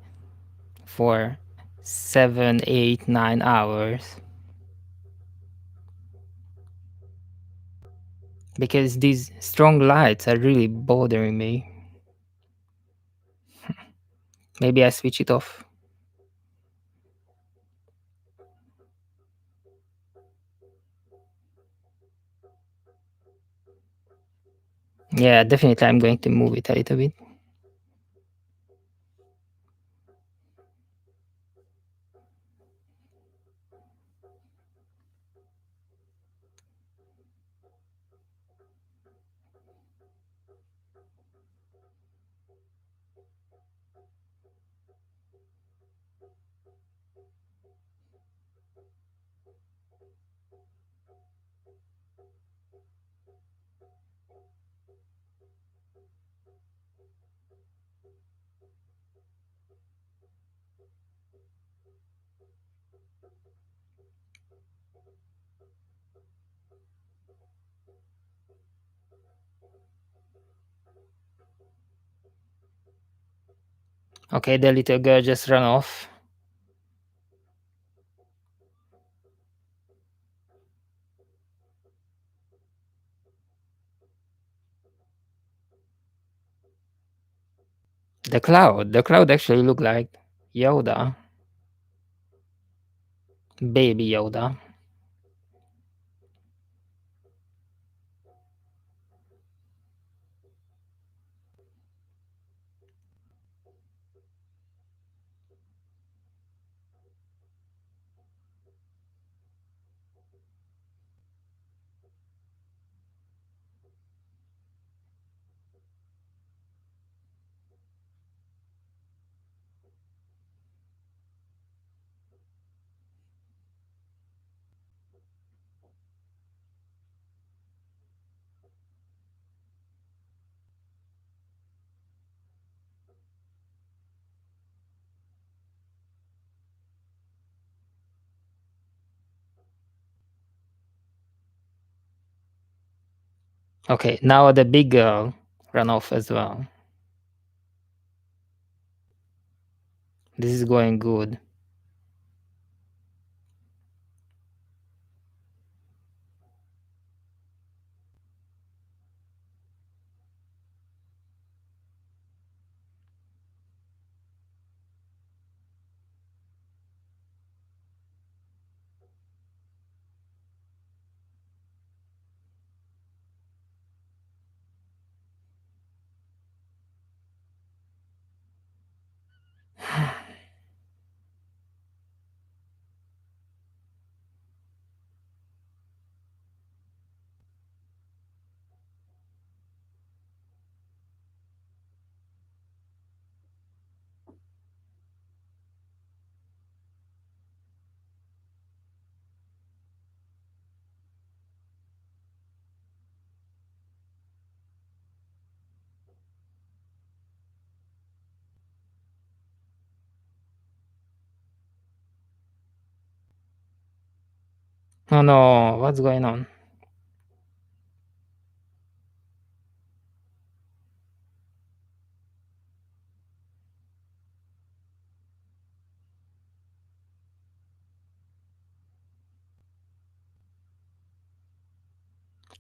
for 7, 8, 9 hours. Because these strong lights are really bothering me. Maybe I switch it off. Yeah, definitely I'm going to move it a little bit. Okay, the little girl just ran off. The cloud actually looked like Yoda, baby Yoda. Okay, now the big girl ran off as well. This is going good. Oh no, what's going on?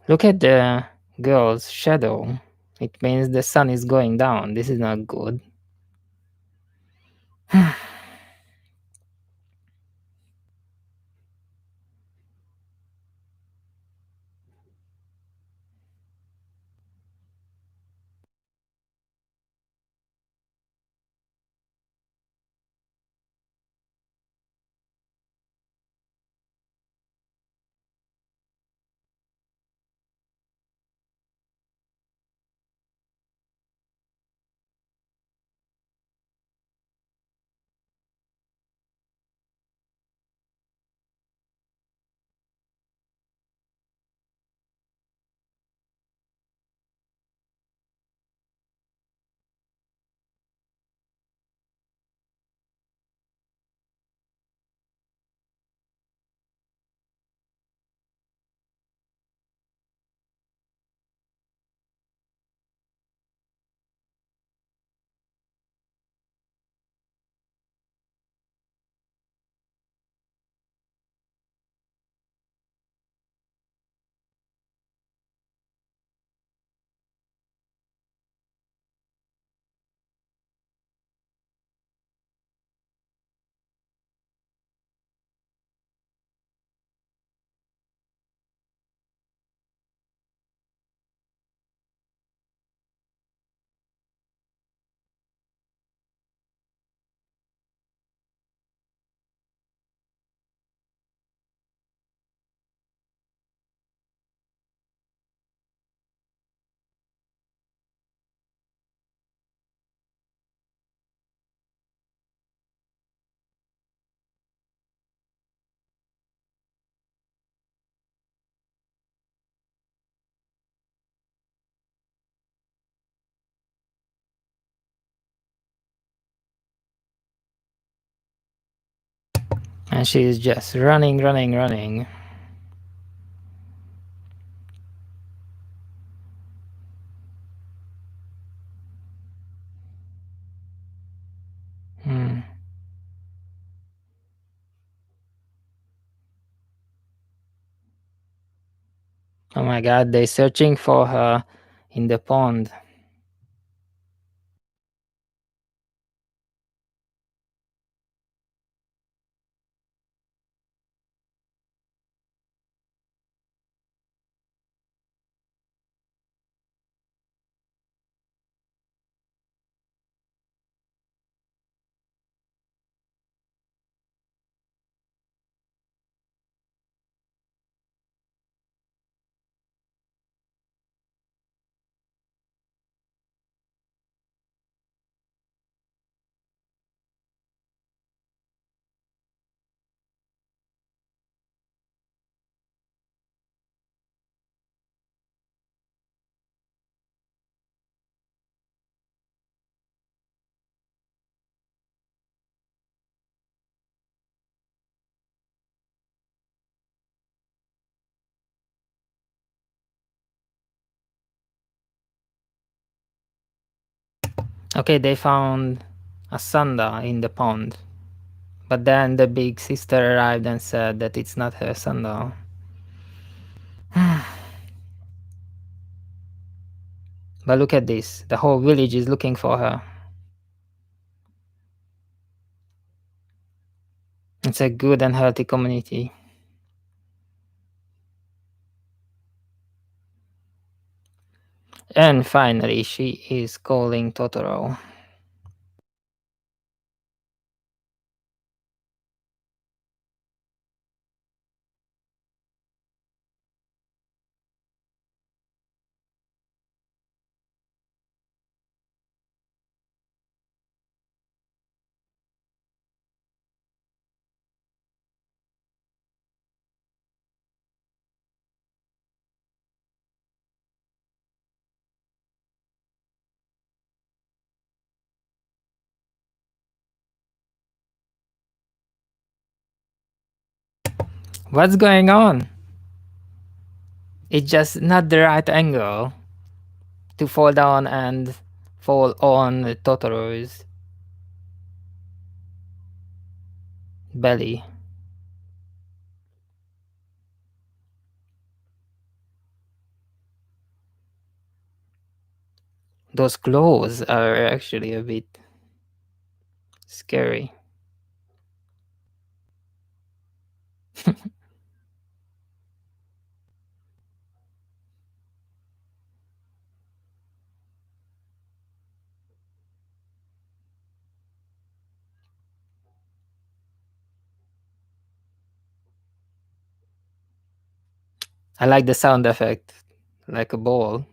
Look at the girl's shadow. It means the sun is going down. This is not good. And she's just running, running, running. Hmm. Oh my god, they're searching for her in the pond. Okay, they found a sanda in the pond. But then the big sister arrived and said that it's not her sanda. But look at this. The whole village is looking for her. It's a good and healthy community. And finally, she is calling Totoro. What's going on? It's just not the right angle to fall down and fall on Totoro's belly. Those claws are actually a bit scary. I like the sound effect, like a ball.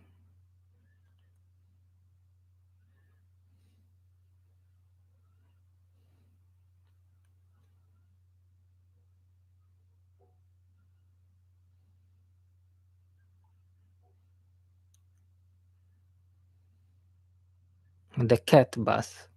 The cat bus.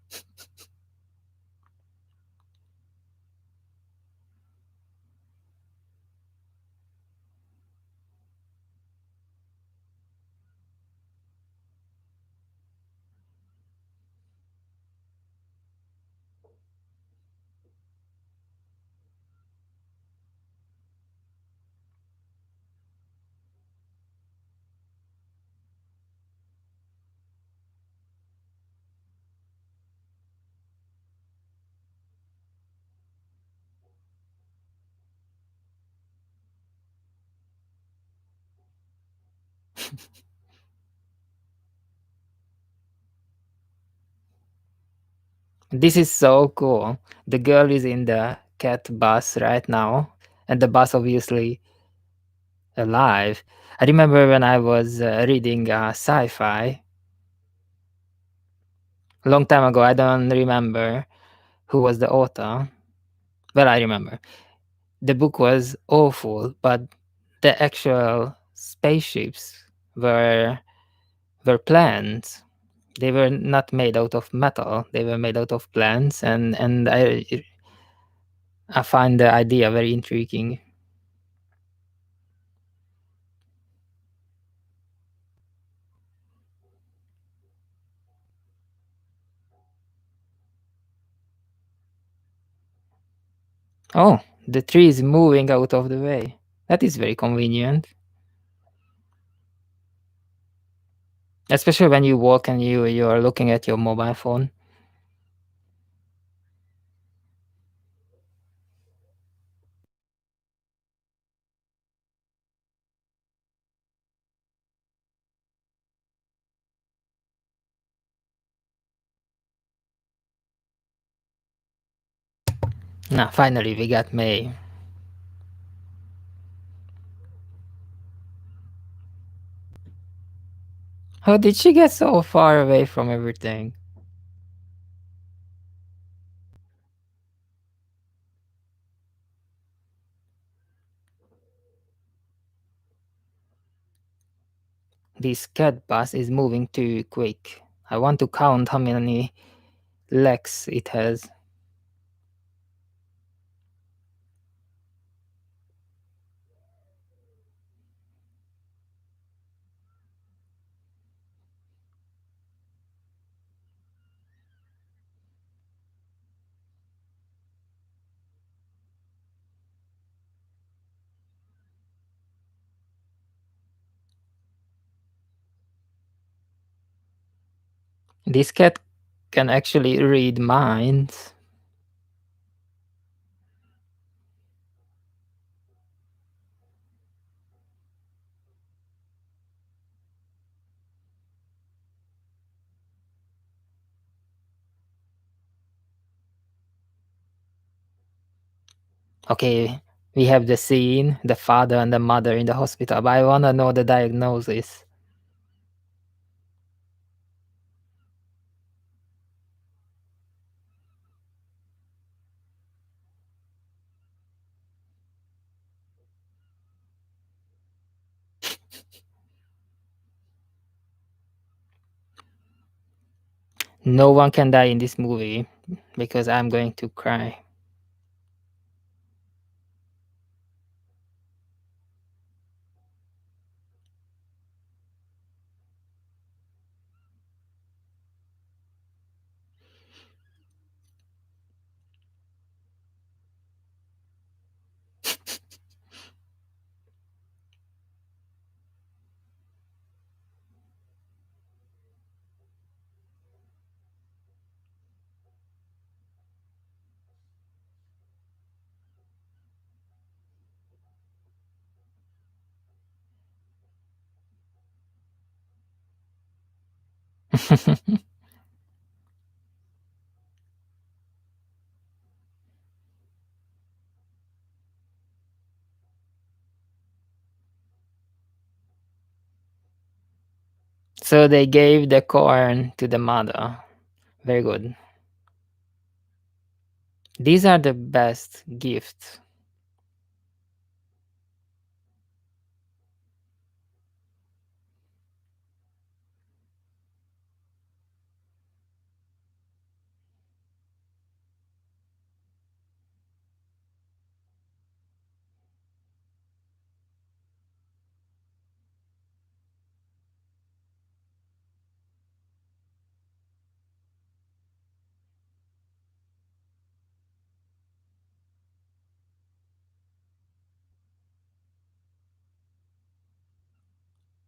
This is so cool. The girl is in the cat bus right now, and the bus obviously alive. I remember when I was reading sci-fi a long time ago. I don't remember who was the author. Well, I remember the book was awful, but the actual spaceships were plants. They were not made out of metal. They were made out of plants, and I find the idea very intriguing. Oh, the tree is moving out of the way. That is very convenient, especially when you walk and you are looking at your mobile phone. Now, finally, we got May. How did she get so far away from everything? This cat bus is moving too quick. I want to count how many legs it has. This cat can actually read minds. Okay, we have the scene, the father and the mother in the hospital, but I wanna know the diagnosis. No one can die in this movie because I'm going to cry. So they gave the corn to the mother. Very good. These are the best gifts.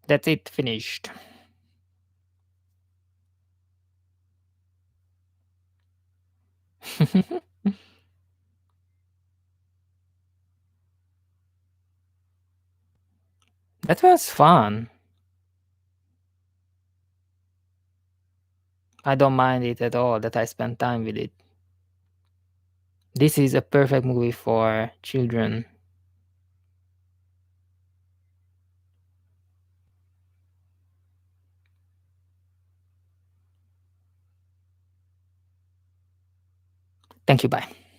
That's it, finished. That was fun. I don't mind it at all that I spent time with it. This is a perfect movie for children. Thank you, bye.